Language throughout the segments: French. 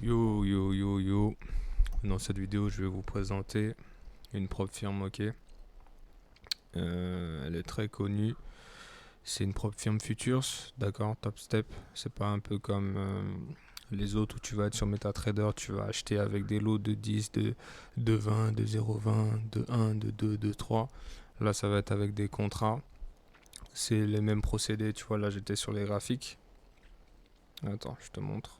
Yo yo yo yo, dans cette vidéo je vais vous présenter une propre firme, ok. Elle est très connue, c'est une propre firme Futures, d'accord, Top Step. C'est pas un peu comme les autres où tu vas être sur MetaTrader, tu vas acheter avec des lots de 10, de 20, de 0,20, de 1, de 2, de 3. Là ça va être avec des contrats, c'est les mêmes procédés, tu vois. Là j'étais sur les graphiques, attends je te montre.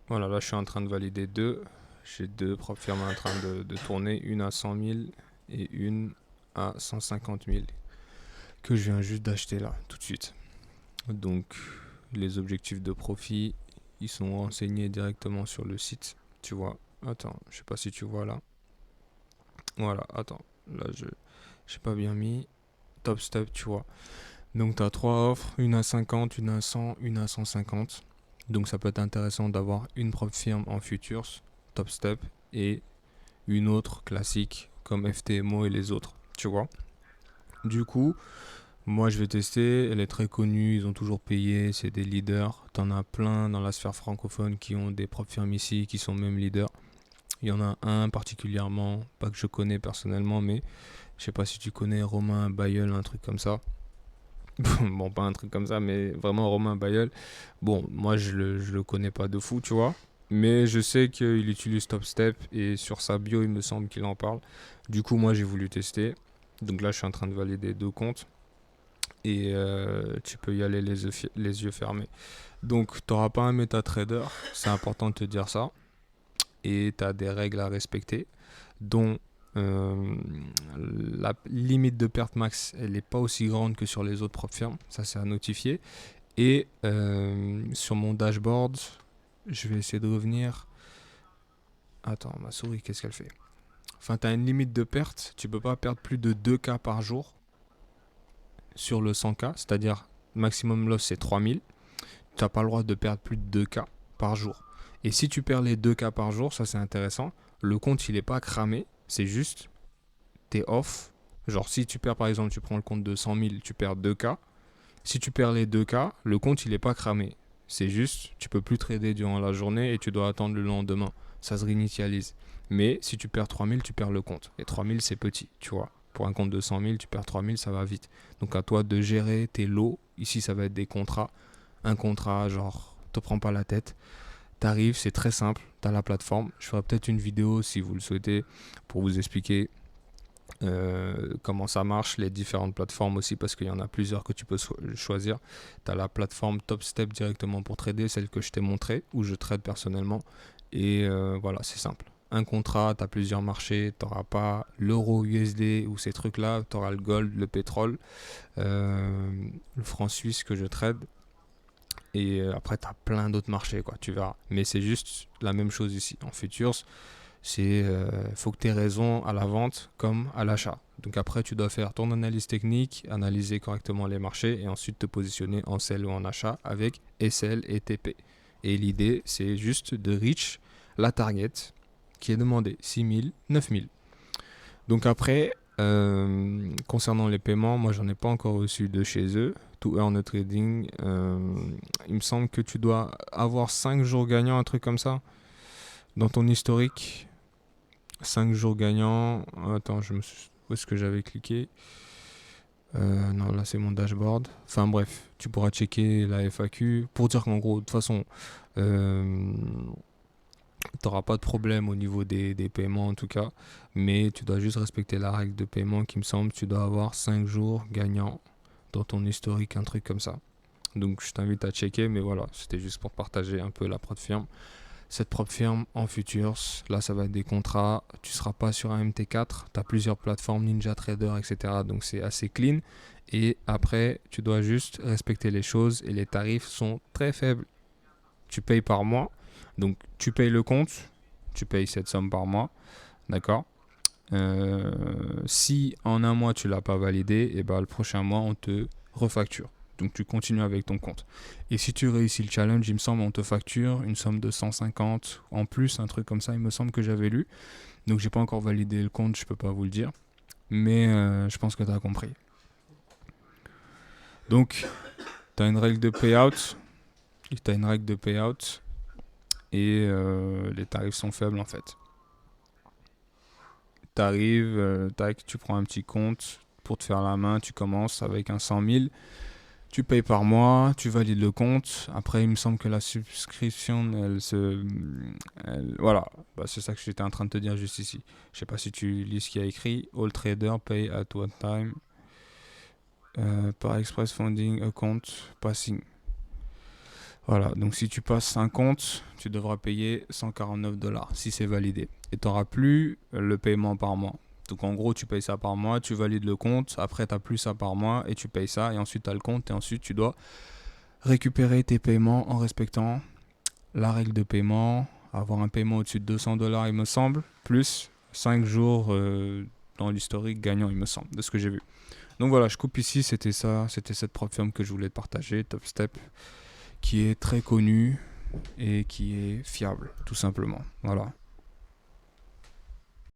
Voilà, là je suis en train de valider deux. J'ai deux propres firmes en train de tourner, une à 100 000 et une à 150 000 que je viens juste d'acheter là, tout de suite. Donc les objectifs de profit, ils sont renseignés directement sur le site, tu vois. Attends, je sais pas si tu vois là. Voilà, attends, là j'ai pas bien mis. Top Step, tu vois. Donc tu as trois offres, une à 50, une à 100, une à 150. Donc ça peut être intéressant d'avoir une propre firme en futures, Top Step, et une autre classique comme FTMO et les autres, tu vois. Du coup, moi je vais tester, elle est très connue, ils ont toujours payé, c'est des leaders. T'en as plein dans la sphère francophone qui ont des propres firmes ici, qui sont même leaders. Il y en a un particulièrement, pas que je connais personnellement, mais je sais pas si tu connais Romain Bayeul, un truc comme ça. Bon, pas un truc comme ça, mais vraiment Romain Bayeul. Bon, moi je le connais pas de fou, tu vois. Mais je sais qu'il utilise Top Step et sur sa bio, il me semble qu'il en parle. Du coup, moi j'ai voulu tester. Donc là, je suis en train de valider deux comptes. Et tu peux y aller les yeux fermés. Donc, tu n'auras pas un MetaTrader, c'est important de te dire ça. Et tu as des règles à respecter, dont la limite de perte max, elle n'est pas aussi grande que sur les autres propres firmes. Ça, c'est à notifier. Et sur mon dashboard, je vais essayer de revenir. Attends, ma souris, qu'est-ce qu'elle fait? Enfin, tu as une limite de perte. Tu peux pas perdre plus de 2K par jour sur le 100K. C'est-à-dire, maximum loss, c'est 3000. Tu n'as pas le droit de perdre plus de 2K par jour. Et si tu perds les 2K par jour, ça c'est intéressant, le compte il est pas cramé, c'est juste, t'es off. Genre si tu perds par exemple, tu prends le compte de 100 000, tu perds 2K. Si tu perds les 2K, le compte il est pas cramé. C'est juste, tu peux plus trader durant la journée et tu dois attendre le lendemain. Ça se réinitialise. Mais si tu perds 3000, tu perds le compte. Et 3000 c'est petit, tu vois. Pour un compte de 100 000, tu perds 3000, ça va vite. Donc à toi de gérer tes lots. Ici ça va être des contrats. Un contrat, genre, te prends pas la tête. T'arrives, c'est très simple, t'as la plateforme. Je ferai peut-être une vidéo si vous le souhaitez pour vous expliquer comment ça marche, les différentes plateformes aussi, parce qu'il y en a plusieurs que tu peux choisir. Tu as la plateforme Top Step directement pour trader, celle que je t'ai montré, où je trade personnellement. Et voilà, c'est simple. Un contrat, tu as plusieurs marchés, tu n'auras pas l'euro USD ou ces trucs-là, tu auras le gold, le pétrole, le franc suisse que je trade. Et après, tu as plein d'autres marchés, quoi, tu verras. Mais c'est juste la même chose ici. En futures, c'est faut que tu aies raison à la vente comme à l'achat. Donc après, tu dois faire ton analyse technique, analyser correctement les marchés et ensuite te positionner en sell ou en achat avec SL et TP. Et l'idée, c'est juste de reach la target qui est demandée, 6000, 9000. Donc après, concernant les paiements, moi j'en ai pas encore reçu de chez eux. To Earn a Trading, il me semble que tu dois avoir 5 jours gagnants, un truc comme ça, dans ton historique. 5 jours gagnants. Attends, où est-ce que j'avais cliqué? Non, là c'est mon dashboard. Enfin bref, tu pourras checker la FAQ pour dire qu'en gros, de toute façon, euh, t'auras pas de problème au niveau des paiements en tout cas, mais tu dois juste respecter la règle de paiement qui me semble, tu dois avoir 5 jours gagnants dans ton historique, un truc comme ça. Donc je t'invite à checker, mais voilà, c'était juste pour partager un peu la prod firme. Cette propre firme en futures, là ça va être des contrats, tu seras pas sur un MT4, tu as plusieurs plateformes, Ninja Trader, etc. Donc c'est assez clean. Et après, tu dois juste respecter les choses et les tarifs sont très faibles. Tu payes par mois, donc tu payes le compte, tu payes cette somme par mois, d'accord. Si en un mois tu l'as pas validé, et ben le prochain mois on te refacture. Donc tu continues avec ton compte. Et si tu réussis le challenge, il me semble on te facture une somme de 150 en plus, un truc comme ça, il me semble que j'avais lu. Donc j'ai pas encore validé le compte, je peux pas vous le dire. Mais je pense que tu as compris. Donc tu as une règle de payout Tu as une règle de payout et les tarifs sont faibles en fait. T'arrives, tac, tu prends un petit compte pour te faire la main, tu commences avec un 100 000, tu payes par mois, tu valides le compte. Après, il me semble que la subscription, voilà, bah, c'est ça que j'étais en train de te dire juste ici. Je sais pas si tu lis ce qu'il y a écrit. All trader pay at one time par express funding account passing. Voilà, donc si tu passes un compte, tu devras payer 149 $ si c'est validé. Et tu n'auras plus le paiement par mois. Donc en gros, tu payes ça par mois, tu valides le compte, après tu n'as plus ça par mois et tu payes ça, et ensuite tu as le compte, et ensuite tu dois récupérer tes paiements en respectant la règle de paiement, avoir un paiement au-dessus de 200 $ il me semble, plus 5 jours dans l'historique gagnant il me semble, de ce que j'ai vu. Donc voilà, je coupe ici, c'était ça, c'était cette prop firme que je voulais te partager, Topstep, qui est très connu et qui est fiable, tout simplement. Voilà.